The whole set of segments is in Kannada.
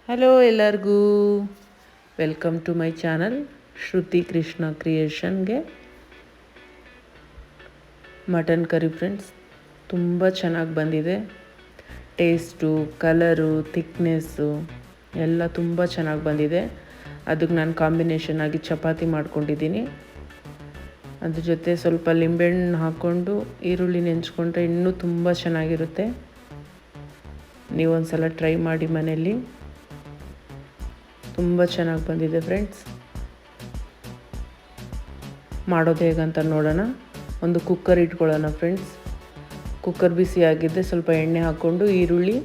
ಹಲೋ ಎಲ್ಲರಿಗೂ, welcome to my channel Shruti Krishna ಕ್ರಿಯೇಷನ್ಗೆ. ಮಟನ್ ಕರಿ ಫ್ರೆಂಡ್ಸ್, ತುಂಬ ಚೆನ್ನಾಗಿ ಬಂದಿದೆ. ಟೇಸ್ಟು, ಕಲರು, ಥಿಕ್ನೆಸ್ಸು ಎಲ್ಲ ತುಂಬ ಚೆನ್ನಾಗಿ ಬಂದಿದೆ. ಅದಕ್ಕೆ ನಾನು ಕಾಂಬಿನೇಷನ್ ಆಗಿ ಚಪಾತಿ ಮಾಡ್ಕೊಂಡಿದ್ದೀನಿ. ಅದ್ರ ಜೊತೆ ಸ್ವಲ್ಪ ಲಿಂಬೆಹಣ್ಣು ಹಾಕ್ಕೊಂಡು ಈರುಳ್ಳಿ ನೆಂಚ್ಕೊಂಡ್ರೆ ಇನ್ನೂ ತುಂಬ ಚೆನ್ನಾಗಿರುತ್ತೆ. ನೀವೊಂದು ಸಲ ಟ್ರೈ ಮಾಡಿ ಮನೆಯಲ್ಲಿ. ತುಂಬ ಚೆನ್ನಾಗಿ ಬಂದಿದೆ ಫ್ರೆಂಡ್ಸ್. ಮಾಡೋದು ಹೇಗಂತ ನೋಡೋಣ. ಒಂದು ಕುಕ್ಕರ್ ಇಟ್ಕೊಳ್ಳೋಣ ಫ್ರೆಂಡ್ಸ್. ಕುಕ್ಕರ್ ಬಿಸಿ ಆಗಿದ್ದೆ ಸ್ವಲ್ಪ ಎಣ್ಣೆ ಹಾಕ್ಕೊಂಡು ಈರುಳ್ಳಿ,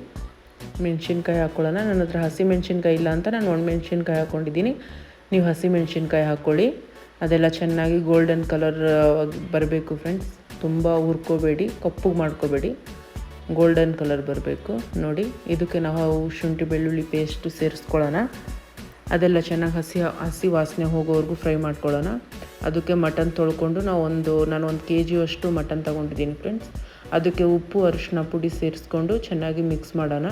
ಮೆಣಸಿನ್ಕಾಯಿ ಹಾಕ್ಕೊಳ್ಳೋಣ. ನನ್ನ ಹತ್ರ ಹಸಿ ಮೆಣಸಿನ್ಕಾಯಿ ಇಲ್ಲ ಅಂತ ನಾನು ಒಣಮೆಣ್ಸಿನ್ಕಾಯಿ ಹಾಕ್ಕೊಂಡಿದ್ದೀನಿ. ನೀವು ಹಸಿ ಮೆಣಸಿನ್ಕಾಯಿ ಹಾಕ್ಕೊಳ್ಳಿ. ಅದೆಲ್ಲ ಚೆನ್ನಾಗಿ ಗೋಲ್ಡನ್ ಕಲರ್ ಬರಬೇಕು ಫ್ರೆಂಡ್ಸ್. ತುಂಬ ಹುರ್ಕೋಬೇಡಿ, ಕಪ್ಪಗೆ ಮಾಡ್ಕೋಬೇಡಿ, ಗೋಲ್ಡನ್ ಕಲರ್ ಬರಬೇಕು ನೋಡಿ. ಇದಕ್ಕೆ ನಾವು ಶುಂಠಿ ಬೆಳ್ಳುಳ್ಳಿ ಪೇಸ್ಟು ಸೇರಿಸ್ಕೊಳ್ಳೋಣ. ಅದೆಲ್ಲ ಚೆನ್ನಾಗಿ ಹಸಿ ವಾಸನೆ ಹೋಗೋವರೆಗೂ ಫ್ರೈ ಮಾಡ್ಕೊಳ್ಳೋಣ. ಅದಕ್ಕೆ ಮಟನ್ ತೊಳ್ಕೊಂಡು ನಾನು ಒಂದು kg ಅಷ್ಟು ಮಟನ್ ತೊಗೊಂಡಿದ್ದೀನಿ ಫ್ರೆಂಡ್ಸ್. ಅದಕ್ಕೆ ಉಪ್ಪು, ಅರಿಶಿನ ಪುಡಿ ಸೇರಿಸ್ಕೊಂಡು ಚೆನ್ನಾಗಿ ಮಿಕ್ಸ್ ಮಾಡೋಣ.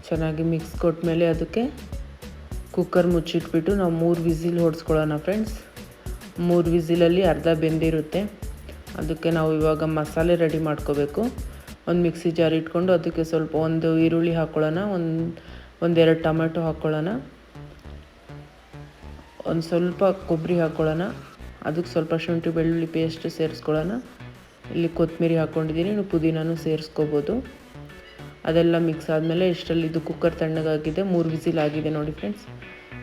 ಚೆನ್ನಾಗಿ ಮಿಕ್ಸ್ ಕೊಟ್ಮೇಲೆ ಅದಕ್ಕೆ ಕುಕ್ಕರ್ ಮುಚ್ಚಿಟ್ಬಿಟ್ಟು ನಾವು 3 ವಿಸಿಲ್ ಹೊಡೆಸ್ಕೊಳ್ಳೋಣ ಫ್ರೆಂಡ್ಸ್. 3 ವಿಸಿಲಲ್ಲಿ ಅರ್ಧ ಬೆಂದಿರುತ್ತೆ. ಅದಕ್ಕೆ ನಾವು ಇವಾಗ ಮಸಾಲೆ ರೆಡಿ ಮಾಡ್ಕೋಬೇಕು. ಒಂದು ಮಿಕ್ಸಿ ಜಾರ್ ಇಟ್ಕೊಂಡು ಅದಕ್ಕೆ ಸ್ವಲ್ಪ ಒಂದು ಈರುಳ್ಳಿ ಹಾಕ್ಕೊಳ್ಳೋಣ, ಒಂದೆರಡು ಟೊಮೆಟೊ ಹಾಕ್ಕೊಳ್ಳೋಣ, ಒಂದು ಸ್ವಲ್ಪ ಕೊಬ್ಬರಿ ಹಾಕ್ಕೊಳ್ಳೋಣ. ಅದಕ್ಕೆ ಸ್ವಲ್ಪ ಶುಂಠಿ ಬೆಳ್ಳುಳ್ಳಿ ಪೇಸ್ಟ್ ಸೇರಿಸ್ಕೊಳ್ಳೋಣ. ಇಲ್ಲಿ ಕೊತ್ತಂಬರಿ ಹಾಕ್ಕೊಂಡಿದ್ದೀನಿ, ನೀವು ಪುದೀನೂ ಸೇರಿಸ್ಕೋಬೋದು. ಅದೆಲ್ಲ ಮಿಕ್ಸ್ ಆದಮೇಲೆ ಇಷ್ಟರಲ್ಲಿ ಇದು ಕುಕ್ಕರ್ ತಣ್ಣಗಾಗಿದೆ, 3 ವಿಸಿಲ್ ಆಗಿದೆ ನೋಡಿ ಫ್ರೆಂಡ್ಸ್.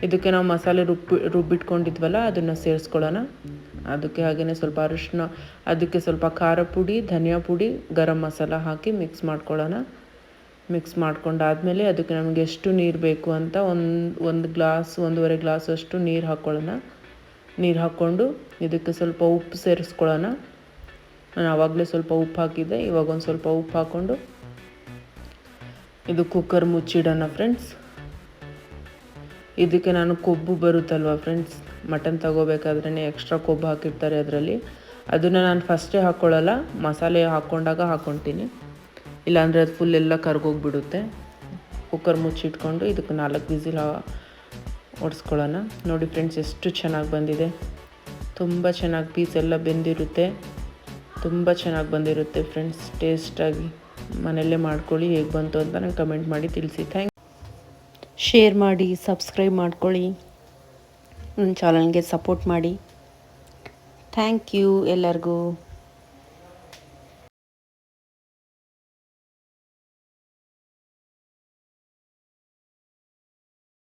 ಇದಕ್ಕೆ ನಾವು ಮಸಾಲೆ ರುಬ್ಬಿಟ್ಕೊಂಡಿದ್ವಲ್ಲ ಅದನ್ನು ಸೇರಿಸ್ಕೊಳ್ಳೋಣ. ಅದಕ್ಕೆ ಹಾಗೆಯೇ ಸ್ವಲ್ಪ ಅರಿಶಿನ, ಅದಕ್ಕೆ ಸ್ವಲ್ಪ ಖಾರ ಪುಡಿ, ಧನಿಯಾ ಪುಡಿ, ಗರಂ ಮಸಾಲ ಹಾಕಿ ಮಿಕ್ಸ್ ಮಾಡ್ಕೊಳ್ಳೋಣ. ಮಿಕ್ಸ್ ಮಾಡ್ಕೊಂಡಾದಮೇಲೆ ಅದಕ್ಕೆ ನಮಗೆ ಎಷ್ಟು ನೀರು ಬೇಕು ಅಂತ ಒಂದು ಗ್ಲಾಸ್, 1.5 ಗ್ಲಾಸ್ ಅಷ್ಟು ನೀರು ಹಾಕ್ಕೊಳ್ಳೋಣ. ನೀರು ಹಾಕ್ಕೊಂಡು ಇದಕ್ಕೆ ಸ್ವಲ್ಪ ಉಪ್ಪು ಸೇರಿಸ್ಕೊಳ್ಳೋಣ. ನಾನು ಆವಾಗಲೇ ಸ್ವಲ್ಪ ಉಪ್ಪು ಹಾಕಿದ್ದೆ, ಇವಾಗ ಒಂದು ಸ್ವಲ್ಪ ಉಪ್ಪು ಹಾಕ್ಕೊಂಡು ಇದು ಕುಕ್ಕರ್ ಮುಚ್ಚಿಡೋಣ ಫ್ರೆಂಡ್ಸ್. ಇದಕ್ಕೆ ನಾನು ಕೊಬ್ಬು ಬರುತ್ತಲ್ವ ಫ್ರೆಂಡ್ಸ್, ಮಟನ್ ತಗೋಬೇಕಾದ್ರೇ ಎಕ್ಸ್ಟ್ರಾ ಕೊಬ್ಬು ಹಾಕಿರ್ತಾರೆ ಅದರಲ್ಲಿ. ಅದನ್ನು ನಾನು ಫಸ್ಟೇ ಹಾಕ್ಕೊಳ್ಳಲ್ಲ, ಮಸಾಲೆ ಹಾಕ್ಕೊಂಡಾಗ ಹಾಕ್ಕೊತೀನಿ, ಇಲ್ಲಾಂದರೆ ಅದು ಫುಲ್ ಎಲ್ಲ ಕರ್ಗೋಗಿಬಿಡುತ್ತೆ. ಕುಕ್ಕರ್ ಮುಚ್ಚಿಟ್ಕೊಂಡು ಇದಕ್ಕೆ 4 ವಿಸಿಲ್ ಹೊಡೆಸ್ಕೊಳ್ಳೋಣ. ನೋಡಿ ಫ್ರೆಂಡ್ಸ್ ಎಷ್ಟು ಚೆನ್ನಾಗಿ ಬಂದಿದೆ. ತುಂಬ ಚೆನ್ನಾಗಿ ಪೀಸ್ ಎಲ್ಲ ಬೆಂದಿರುತ್ತೆ, ತುಂಬ ಚೆನ್ನಾಗಿ ಬಂದಿರುತ್ತೆ ಫ್ರೆಂಡ್ಸ್. ಟೇಸ್ಟಾಗಿ ಮನೆಯಲ್ಲೇ ಮಾಡ್ಕೊಳ್ಳಿ. ಹೇಗೆ ಬಂತು ಅಂತ ನಂಗೆ ಕಮೆಂಟ್ ಮಾಡಿ ತಿಳಿಸಿ. ಶೇರ್ ಮಾಡಿ, ಸಬ್ಸ್ಕ್ರೈಬ್ ಮಾಡ್ಕೊಳ್ಳಿ, ನನ್ನ ಚಾನಲ್ಗೆ ಸಪೋರ್ಟ್ ಮಾಡಿ. ಥ್ಯಾಂಕ್ ಯು ಎಲ್ಲರಿಗೂ.